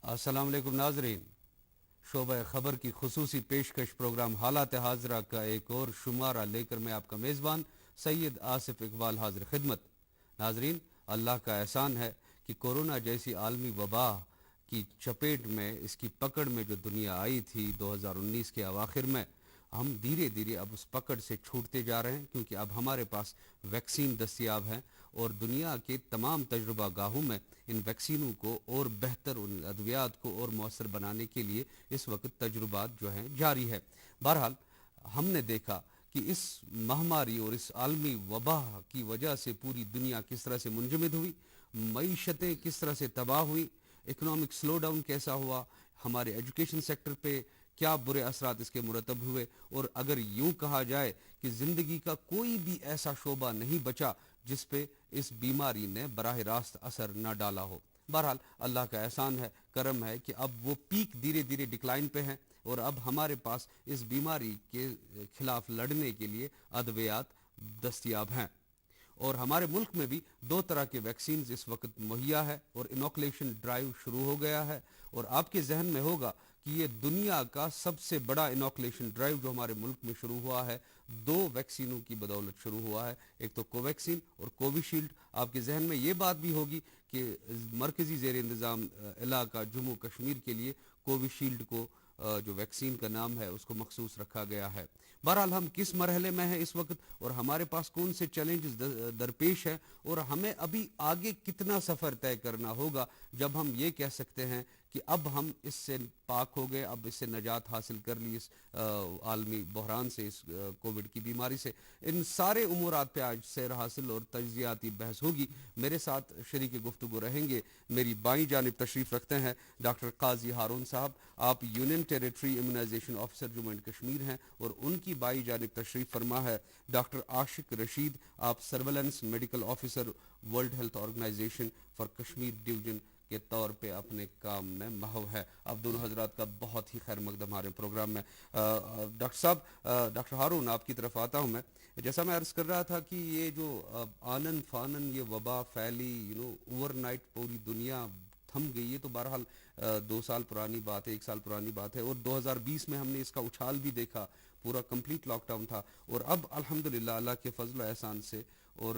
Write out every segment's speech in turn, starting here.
السلام علیکم ناظرین، شعبہ خبر کی خصوصی پیشکش پروگرام حالات حاضرہ کا ایک اور شمارہ لے کر میں آپ کا میزبان سید آصف اقبال حاضر خدمت۔ ناظرین، اللہ کا احسان ہے کہ کورونا جیسی عالمی وبا کی چپیٹ میں، اس کی پکڑ میں جو دنیا آئی تھی 2019 کے اواخر میں، ہم دھیرے دھیرے اب اس پکڑ سے چھوٹتے جا رہے ہیں، کیونکہ اب ہمارے پاس ویکسین دستیاب ہیں اور دنیا کے تمام تجربہ گاہوں میں ان ویکسینوں کو اور بہتر ان ادویات کو اور مؤثر بنانے کے لیے اس وقت تجربات جو ہیں جاری ہے۔ بہرحال ہم نے دیکھا کہ اس مہاماری اور اس عالمی وبا کی وجہ سے پوری دنیا کس طرح سے منجمد ہوئی، معیشتیں کس طرح سے تباہ ہوئی، اکنامک سلو ڈاؤن کیسا ہوا، ہمارے ایجوکیشن سیکٹر پہ کیا برے اثرات اس کے مرتب ہوئے، اور اگر یوں کہا جائے کہ زندگی کا کوئی بھی ایسا شعبہ نہیں بچا جس پہ اس بیماری نے براہ راست اثر نہ ڈالا ہو۔ بہرحال اللہ کا احسان ہے، کرم ہے کہ اب وہ پیک دھیرے دھیرے ڈکلائن پہ ہیں اور اب ہمارے پاس اس بیماری کے خلاف لڑنے کے لیے ادویات دستیاب ہیں، اور ہمارے ملک میں بھی 2 طرح کے ویکسینز اس وقت مہیا ہے اور انوکولیشن ڈرائیو شروع ہو گیا ہے۔ اور آپ کے ذہن میں ہوگا کہ یہ دنیا کا سب سے بڑا انوکولیشن ڈرائیو جو ہمارے ملک میں شروع ہوا ہے 2 ویکسینوں کی بدولت شروع ہوا ہے، ایک تو کوویکسین اور کوویشیلڈ۔ آپ کے ذہن میں یہ بات بھی ہوگی کہ مرکزی زیر انتظام علاقہ جموں کشمیر کے لیے کوویشیلڈ کو جو ویکسین کا نام ہے اس کو مخصوص رکھا گیا ہے۔ بہرحال ہم کس مرحلے میں ہیں اس وقت، اور ہمارے پاس کون سے چیلنجز درپیش ہیں، اور ہمیں ابھی آگے کتنا سفر طے کرنا ہوگا جب ہم یہ کہہ سکتے ہیں کہ اب ہم اس سے پاک ہو گئے، اب اس سے نجات حاصل کر لی اس عالمی بحران سے، اس کووڈ کی بیماری سے۔ ان سارے امورات پہ آج سیر حاصل اور تجزیاتی بحث ہوگی۔ میرے ساتھ شریک گفتگو رہیں گے، میری بائیں جانب تشریف رکھتے ہیں ڈاکٹر قاضی ہارون صاحب، آپ union territory immunisation officer Jammu and Kashmir ہیں، اور ان کی بائیں جانب تشریف فرما ہے ڈاکٹر عاشق رشید، آپ surveillance medical officer World Health Organization for Kashmir division کے طور پہ اپنے کام میں محو ہے۔ آپ دونوں حضرات کا بہت ہی خیر مقدم ہمارے پروگرام میں۔ ڈاکٹر صاحب، ڈاکٹر ہارون آپ کی طرف آتا ہوں میں۔ جیسا میں عرض کر رہا تھا کہ یہ جو آنن فانن یہ وبا پھیلی، اوور نائٹ پوری دنیا تھم گئی ہے، تو بہرحال 2 سال پرانی بات ہے، 1 سال پرانی بات ہے، اور 2020 میں ہم نے اس کا اچھال بھی دیکھا، پورا کمپلیٹ لاک ڈاؤن تھا، اور اب الحمدللہ اللہ کے فضل و احسان سے، اور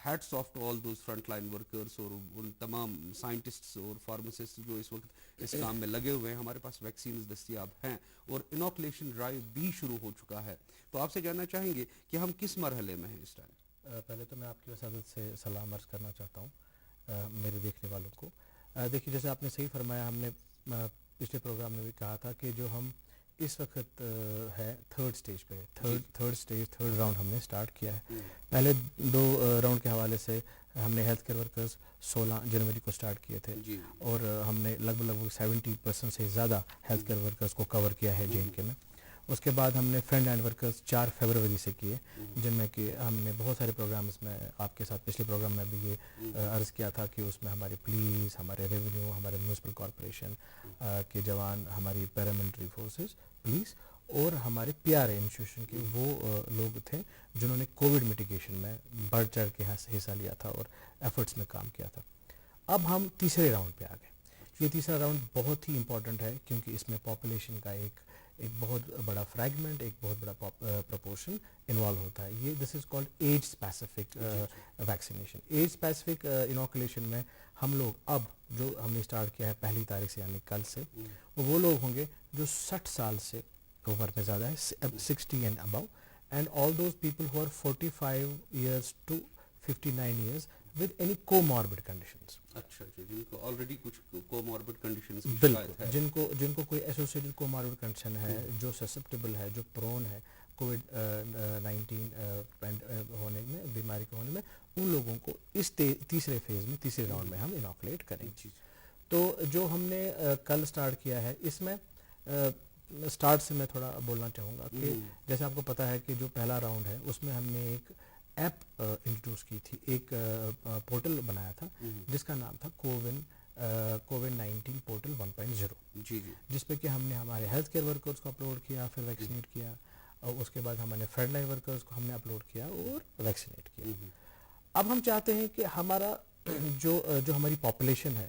hats off to all those front line workers اور ان تمام سائنٹسٹس اور فارماسسٹ جو اس وقت اس کام میں لگے ہوئے ہیں، ہمارے پاس ویکسینز دستیاب ہیں اور انوکولیشن ڈرائیو بھی شروع ہو چکا ہے۔ تو آپ سے جاننا چاہیں گے کہ ہم کس مرحلے میں ہیں اس ٹائم؟ پہلے تو میں آپ کی وسادت سے سلام عرض کرنا چاہتا ہوں میرے دیکھنے والوں کو۔ دیکھیے، جیسے آپ نے صحیح فرمایا، ہم نے پچھلے پروگرام میں بھی کہا تھا کہ جو ہم اس وقت ہے 3rd سٹیج پہ، تھرڈ راؤنڈ ہم نے سٹارٹ کیا ہے۔ پہلے 2 راؤنڈ کے حوالے سے ہم نے ہیلتھ کیئر ورکرز 16 جنوری کو سٹارٹ کیے تھے، اور ہم نے لگ بھگ 70% سے زیادہ ہیلتھ کیئر ورکرز کو کور کیا ہے JNK میں۔ اس کے بعد ہم نے فرنٹ لائن ورکرز 4 فروری سے کیے، جن میں کہ ہم نے بہت سارے پروگرامز میں آپ کے ساتھ پچھلے پروگرام میں بھی یہ عرض کیا تھا کہ اس میں ہماری پولیس، ہمارے ریونیو، ہمارے میونسپل کارپوریشن کے جوان، ہماری پیراملٹری فورسز، پولیس اور ہمارے PRA انسٹیٹیوشن کے وہ لوگ تھے جنہوں نے کووڈ میٹیگیشن میں بڑھ چڑھ کے حصہ لیا تھا اور ایفرٹس میں کام کیا تھا۔ اب ہم تیسرے راؤنڈ پہ آ گئے۔ یہ تیسرا راؤنڈ بہت ہی امپورٹنٹ ہے، کیونکہ اس میں پاپولیشن کا ایک بہت بڑا فریگمنٹ، ایک بہت بڑا پرپورشن انوالو ہوتا ہے۔ یہ this is called age specific vaccination. Age specific inoculation میں ہم لوگ اب جو ہم نے اسٹارٹ کیا ہے 1 تاریخ سے، یعنی کل سے، وہ لوگ ہوں گے جو 60 سال سے عمر میں زیادہ ہے، 60 and above, and all those people who are 45 years to 59 years with any comorbid conditions. اچھا، جن کو آلریڈی کچھ کوماربڈ کنڈیشنز، بالکل، جن کو کوئی ایسوسیٹڈ کوماربڈ کنڈیشن ہے، جو سسپٹیبل ہے، جو پرون ہے کووڈ-19 ہونے میں، بیماری کے ہونے میں، ان لوگوں کو اس تیسرے فیز میں، تیسرے راؤنڈ میں ہم انوکولیٹ کریں گے۔ تو جو ہم نے کل سٹارٹ کیا ہے، اس میں سٹارٹ سے میں تھوڑا بولنا چاہوں گا کہ جیسے آپ کو پتہ ہے کہ جو پہلا راؤنڈ ہے اس میں ہم نے ایک ایپ انٹروڈیوس کی تھی، ایک پورٹل بنایا تھا جس کا نام تھا کووڈ-19 پورٹل 1.0، جس پہ کہ ہم نے ہمارے ہیلتھ کیئر ورکرز کو اپلوڈ کیا، پھر ویکسینیٹ کیا، اور اس کے بعد ہم نے فرنٹ لائن ورکرز کو ہم نے اپلوڈ کیا اور ویکسینیٹ کیا۔ اب ہم چاہتے ہیں کہ ہمارا جو ہماری پاپولیشن ہے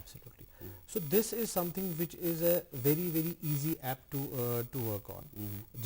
absolutely. So this is something which is a very very easy app to work on.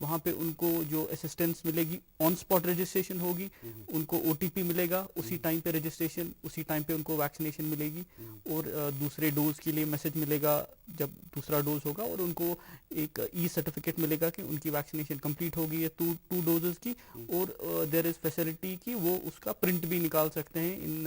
وہاں پہ ان کو جو اسسٹنس ملے گی آن اسپاٹ رجسٹریشن ہوگی, ان کو او ٹی پی ملے گا, اسی ٹائم پہ رجسٹریشن, اسی ٹائم پہ ان کو ویکسینیشن ملے گی, اور دوسرے ڈوز کے لیے میسج ملے گا جب دوسرا ڈوز ہوگا, اور ان کو ایک ای سرٹیفکیٹ ملے گا کہ ان کی ویکسینیشن کمپلیٹ ہوگی ہے 2 ڈوزز کی, اور دیر از فیسلٹی کی وہ اس کا پرنٹ بھی نکال سکتے ہیں ان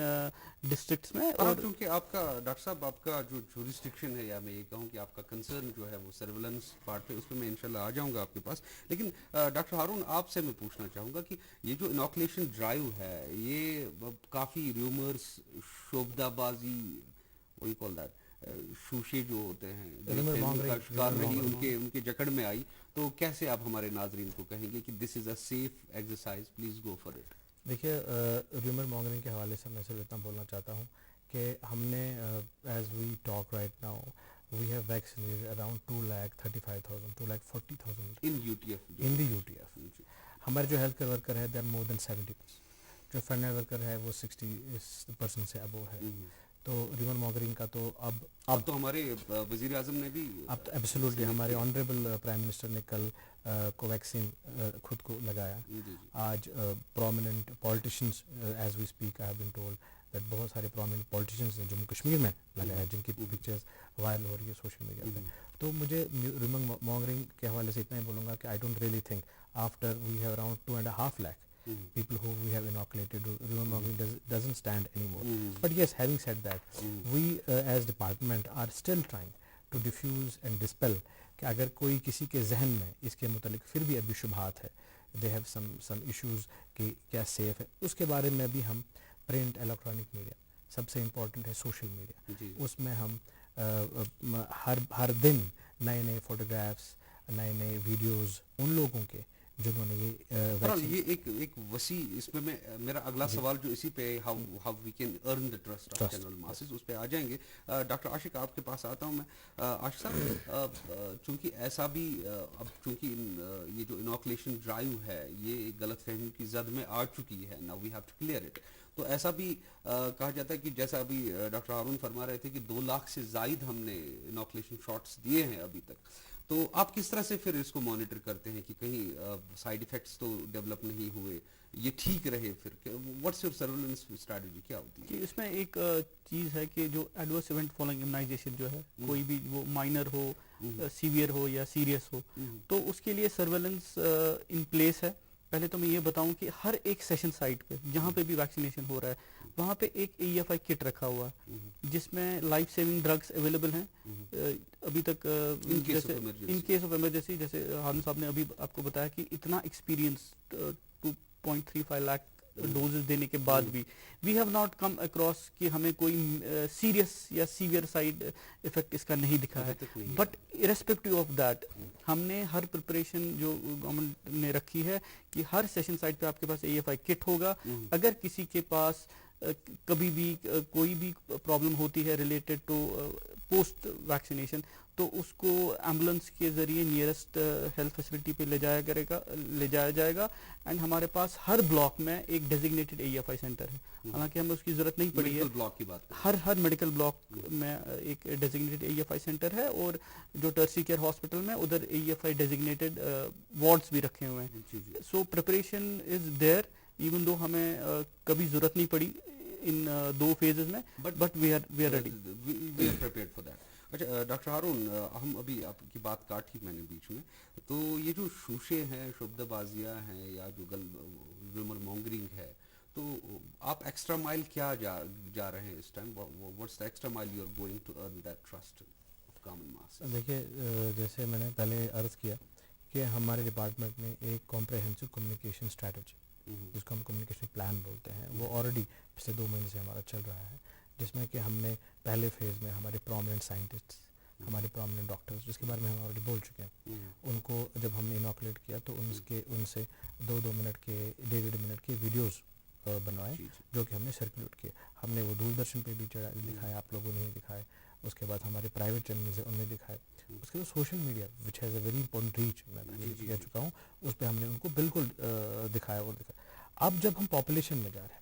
ڈسٹرکٹس میں. اور چونکہ آپ کا ڈاکٹر صاحب آپ کا جو جورسڈکشن ہے, یا میں یہ کہوں کہ آپ کا کنسرن جو ہے وہ سرویلنس پارٹ پہ, اس پہ میں انشاءاللہ آ جاؤں گا آپ کے پاس, لیکن ڈاکٹر ہارون آپ سے میں پوچھنا چاہوں گا کہ یہ جو انوکولیشن ڈرائیو ہے یہ کافی ریومرس, شوبدہ بازی, وہی کال دیٹ, شوشے جو ہوتے ہیں کا شکار رہی, ان کے جکڑ میں آئی, تو کیسے آپ ہمارے ناظرین کو کہیں گے کہ this is a safe exercise, please go for it? دیکھیے ریومر مانگرنگ کے حوالے سے میں صرف اتنا بولنا چاہتا ہوں کہ ہم نے as we talk right now we have vaccinated around 2,35,000 2,40,000 in U T F. In the U T F. ہمارے جو ہیلتھ کیئر ورکر ہے دے آر مور دین 70%, جو فرنٹ لائن ورکر ہے وہ 60% سے ابو ہے. تو ریومر مانگرنگ کا تو اب تو ہمارے وزیر اعظم نے بھی اب ایبسولوٹلی ہمارے آنریبل پرائم منسٹر نے کل کو ویکسین خود کو لگایا. آج prominent politicians as we speak I have been told that بہت سارے پرومیننٹ پولیٹیشینس نے جموں کشمیر میں لگایا جن کی پکچرز وائرل ہو رہی ہے سوشل میڈیا پہ. تو مجھے ریومر مانگرنگ کے حوالے سے اتنا ہی بولوں گا کہ I don't really think after we have around 2.5 lakh people who we have inoculated, rumor mongering doesn't stand anymore. But yes, having said that, we as department are still trying to diffuse and dispel کہ اگر کوئی کسی کے ذہن میں اس کے متعلق پھر بھی ابھی شبہات ہے, they have some issues کہ کیا سیف ہے, اس کے بارے میں بھی ہم پرنٹ الیکٹرانک میڈیا, سب سے امپورٹنٹ ہے سوشل میڈیا, اس میں ہم ہر دن نئے فوٹوگرافس, نئے ویڈیوز ان لوگوں کے جنہوں نے یہ ایک وسیع, اس میں میرا اگلا سوال جو اسی پہ how we can earn the trust of general masses, اس پہ آ جائیں گے. ڈاکٹر عاشق آپ کے پاس آتا ہوں میں. عاشق صاحب, چونکہ ایسا بھی اب چونکہ یہ جو انوکولیشن ڈرائیو ہے یہ غلط فہمی کی زد میں آ چکی ہے, now we have to clear it. تو ایسا بھی کہا جاتا ہے کہ جیسا ابھی ڈاکٹر ہارون فرما رہے تھے کہ 2 لاکھ سے زائد ہم نے انوکولیشن شاٹس دیے ہیں ابھی تک, تو آپ کس طرح سے پھر اس کو مانیٹر کرتے ہیں کہ کہیں سائیڈ ایفیکٹس تو ڈیولپ نہیں ہوئے, یہ ٹھیک رہے, پھر واٹس یور سرویلنس اسٹریٹجی کیا ہوتی ہے؟ کہ اس میں ایک چیز ہے کہ جو ایڈورس ایونٹ فالوئنگ امیونائزیشن جو ہے, کوئی بھی وہ مائنر ہو, سیویئر ہو یا سیریس ہو, تو اس کے لیے سرویلنس ان پلیس ہے. پہلے تو میں یہ بتاؤں کہ ہر ایک سیشن سائٹ پہ جہاں پہ بھی ویکسینیشن ہو رہا ہے وہاں پہ ایک اے ایف آئی کٹ رکھا ہوا ہے جس میں لائف سیونگ ڈرگس اویلیبل ہیں. ابھی تک جیسے ان کیس آف ایمرجنسی, جیسے ہارون صاحب نے ابھی آپ کو بتایا کہ اتنا ایکسپیرینس 2.35 لاکھ ڈوزز دینے کے بعد بھی we have not come across کہ ہمیں کوئی سیریس یا سیویئر سائڈ افیکٹ اس کا نہیں دکھا ہے. بٹ ارسپیکٹو آف دیٹ ہم نے ہر پریپریشن جو گورنمنٹ نے رکھی ہے کہ ہر سیشن سائٹ پہ آپ کے پاس اے ایف آئی کٹ ہوگا. اگر کسی کے پاس کبھی بھی کوئی بھی پرابلم ہوتی ہے ریلیٹڈ ٹو پوسٹ ویکسینیشن تو اس کو ایمبولینس کے ذریعے نیئرسٹ ہیلتھ فیسلٹی پہ لے جایا جائے گا. اینڈ ہمارے پاس ہر بلاک میں ایک designated A F I centre ہے, حالانکہ ہمیں اس کی ضرورت نہیں پڑی ہے. ہر میڈیکل بلاک میں ایک designated A F I centre ہے, اور جو ٹرسی کیئر ہاسپٹل میں ادھر A F I designated wards بھی رکھے ہوئے ہیں. سو پریپریشن از دیر ایون دو ہمیں کبھی ضرورت نہیں پڑی ان 2 phases میں, but we are ready, we are prepared for that. اچھا ڈاکٹر ہارون, ہم ابھی آپ کی بات کاٹی میں نے بیچ میں, تو یہ جو شوشے ہیں, شبدہ بازیاں ہیں, یا جو ریومر مانگرنگ ہے, تو آپ ایکسٹرا مائل کیا جا رہے ہیں اس time, what's the extra mile you are going to earn that trust of common mass? دیکھیے جیسے میں نے پہلے عرض کیا کہ ہمارے ڈپارٹمنٹ نے ایک کمپریہنسو کمیونیکیشن اسٹریٹجی جس کو ہم کمیونیکیشن پلان بولتے ہیں وہ آلریڈی پچھلے 2 مہینے سے ہمارا چل رہا ہے, جس میں کہ ہم نے پہلے فیز میں ہمارے پرومیننٹ سائنٹسٹ, ہمارے پرومیننٹ ڈاکٹرز جس کے بارے میں ہم آلریڈی بول چکے ہیں, ان کو جب ہم نے انوکولیٹ کیا تو ان سے 2 منٹ کے 1.5 منٹ کے ویڈیوز بنوائے جو کہ ہم نے سرکولیٹ کیے. ہم نے وہ دوردرشن پہ بھی دکھائے, آپ لوگوں نے ہی دکھائے, اس کے بعد ہمارے پرائیویٹ چینلز ہیں ان نے دکھائے, اس کے بعد social media which has a very important reach, میں پہلے کہہ چکا ہوں, اس پہ ہم نے ان کو بالکل دکھایا. اب جب ہم پاپولیشن میں جا رہے ہیں,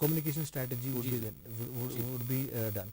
communication strategy would be done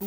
2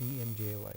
PMJAY,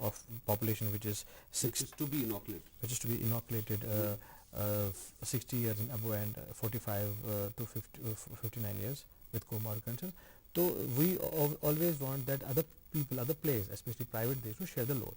of population which is Which is to be inoculated. which is to be inoculated 60 years and above and 45 to 59 years with comorbid conditions. So we always want that other people, other players, especially private, they should share the load.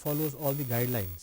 follows all the guidelines,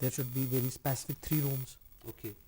there should be very specific 3 rooms.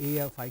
AFI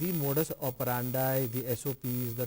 the modus operandi, the SOPs, the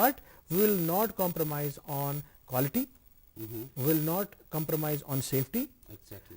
but we will not compromise on quality, will not compromise on safety. Exactly.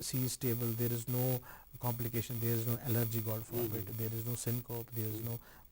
C is stable, there is no complication, there is no allergy, God forbid, there is no syncope, there is no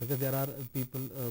because there are people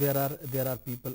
there are people.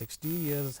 60 years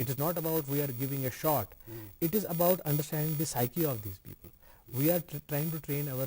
it is not about we are giving a shot, it is about understanding the psyche of these people. We are trying to train our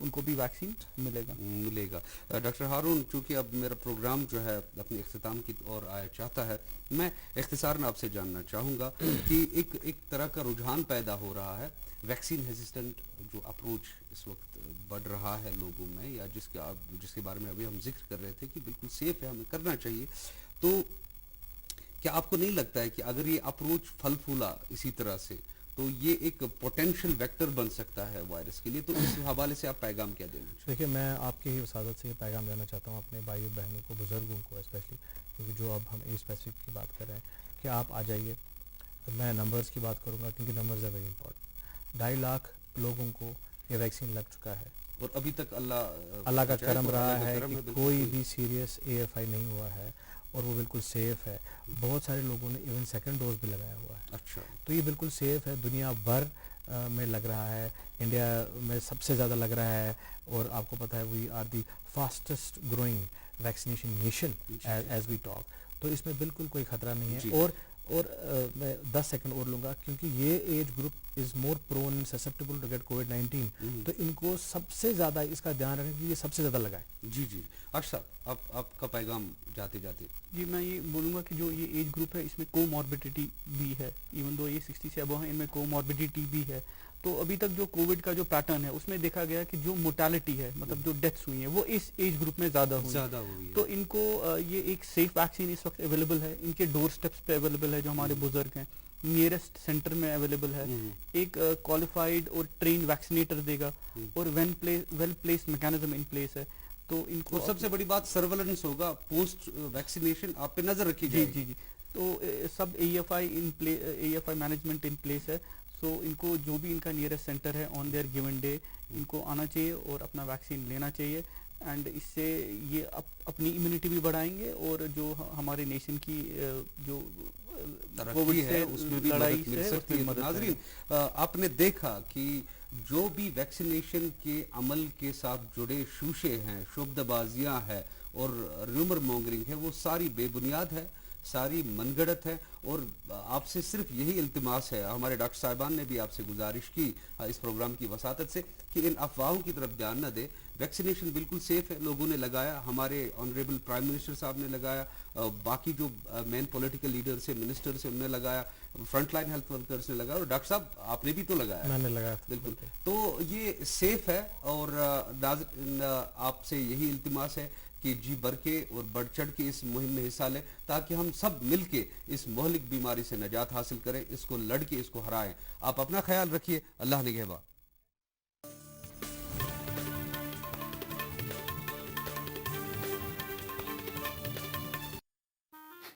ان کو بھی vaccine ملے گا. Doctor Haroon, چونکہ اب میرا programme جو ہے اپنے اختتام کی اور آیا چاہتا ہے، میں اختصاراً آپ سے جاننا چاہوں گا کہ ایک طرح کا رجحان پیدا ہو رہا ہے ویکسین ہیزسٹنٹ جو اپروچ اس وقت بڑھ رہا ہے لوگوں میں، یا جس کے بارے میں ابھی ہم ذکر کر رہے تھے کہ بالکل سیف ہے، ہمیں کرنا چاہیے. تو کیا آپ کو نہیں لگتا ہے کہ اگر یہ اپروچ پھل پھولا اسی طرح سے تو یہ ایک پوٹینشیل ویکٹر بن سکتا ہے وائرس کے لیے؟ تو اس حوالے سے آپ پیغام کیا دینا چاہتے ہیں؟ دیکھیے، میں آپ کی وسادت سے یہ پیغام دینا چاہتا ہوں اپنے بھائیوں بہنوں کو، بزرگوں کو اسپیشلی، کیونکہ جو اب ہم ایج اسپیسیفک کی بات کر رہے ہیں، کہ آپ آ جائیے. میں نمبرز کی بات کروں گا کیونکہ نمبرز ہے ویری امپورٹنٹ. 2.5 لاکھ لوگوں کو یہ ویکسین لگ چکا ہے، اور ابھی تک اللہ کا کرم رہا ہے کہ کوئی بھی سیریس AFI نہیں ہوا ہے، اور وہ بالکل سیف ہے. بہت سارے لوگوں نے ایون سیکنڈ ڈوز بھی لگایا ہوا ہے. اچھا، تو یہ بالکل سیف ہے. دنیا بھر میں لگ رہا ہے، انڈیا میں سب سے زیادہ لگ رہا ہے، اور آپ کو پتہ ہے we are the fastest growing vaccination nation as we talk. تو اس میں بالکل کوئی خطرہ نہیں ہے. اور میں 10 سیکنڈ اور لوں گا، کیونکہ یہ age group is more prone and susceptible to get کووڈ-19. تو ان کو سب سے زیادہ اس کا دھیان رکھیں کہ یہ سب سے زیادہ لگائیں. جی. اشرف صاحب، آپ کا پیغام جاتے جی، میں یہ بولوں گا کہ جو یہ ایج گروپ ہے اس میں کو ماربیڈیٹی بھی ہے. ایون دو یہ 60 سے ابو ہیں، ان میں کو ماربیڈیٹی بھی ہے. تو ابھی تک جو کووڈ کا جو پیٹرن ہے اس میں دیکھا گیا کہ جو موٹیلٹی ہے، مطلب جو ڈیتھس ہوئی ہیں، وہ اس ایج گروپ میں زیادہ ہوئی ہے. تو ان کو یہ ایک سیف ویکسین اس وقت اویلیبل ہے، ان کے ڈور سٹیپس پہ اویلیبل ہے. جو ہمارے بزرگ ہیں، نیئرسٹ سینٹر میں اویلیبل ہے. ایک کوالیفائڈ اور ٹرین ویکسینیٹر دے گا، اور well placed mechanism in place ہے. تو ان کو سب سے بڑی بات سرویلنس ہوگا، پوسٹ ویکسینیشن آپ پہ نظر رکھی جائے گی. جی. تو سب AFI مینجمنٹ ان پلیس ہے. سو ان کو جو بھی ان کا نیئرسٹ سینٹر ہے آن دیئر گیون ڈے ان کو آنا چاہیے اور اپنا ویکسین لینا چاہیے. اینڈ اس سے یہ اپنی امیونٹی بھی بڑھائیں گے، اور جو ہمارے نیشن کی جو ترقی ہے اس میں بھی مدد مل سکتی ہے. ناظرین، آپ نے دیکھا کہ جو بھی ویکسینیشن کے عمل کے ساتھ جڑے شوشے ہیں، شعبدہ بازیاں ہیں اور ریومر مونگرنگ ہے، وہ ساری بے بنیاد ہے، ساری من گھڑت ہے. اور آپ سے صرف یہی التماس ہے، ہمارے ڈاکٹر صاحبان نے بھی آپ سے گزارش کی اس پروگرام کی وساطت سے، کہ ان افواہوں کی طرف دھیان نہ دے. ویکسینیشن بالکل سیف ہے، لوگوں نے لگایا، ہمارے آنریبل پرائم منسٹر صاحب نے لگایا، باقی جو مین پولیٹیکل لیڈرز ہیں، منسٹرز ہیں، انہوں نے لگایا، فرنٹ لائن ہیلتھ ورکرز نے لگایا، اور ڈاکٹر صاحب آپ نے بھی تو لگایا. میں نے لگایا بالکل. تو یہ سیف ہے، اور آپ سے یہی التماس ہے کہ جی بھر کے اور بڑھ چڑھ کے اس مہم میں حصہ لیں، تاکہ ہم سب مل کے اس مہلک بیماری سے نجات حاصل کریں، اس کو لڑ کے اس کو ہرائیں. آپ اپنا خیال رکھیے. اللہ نگہبان.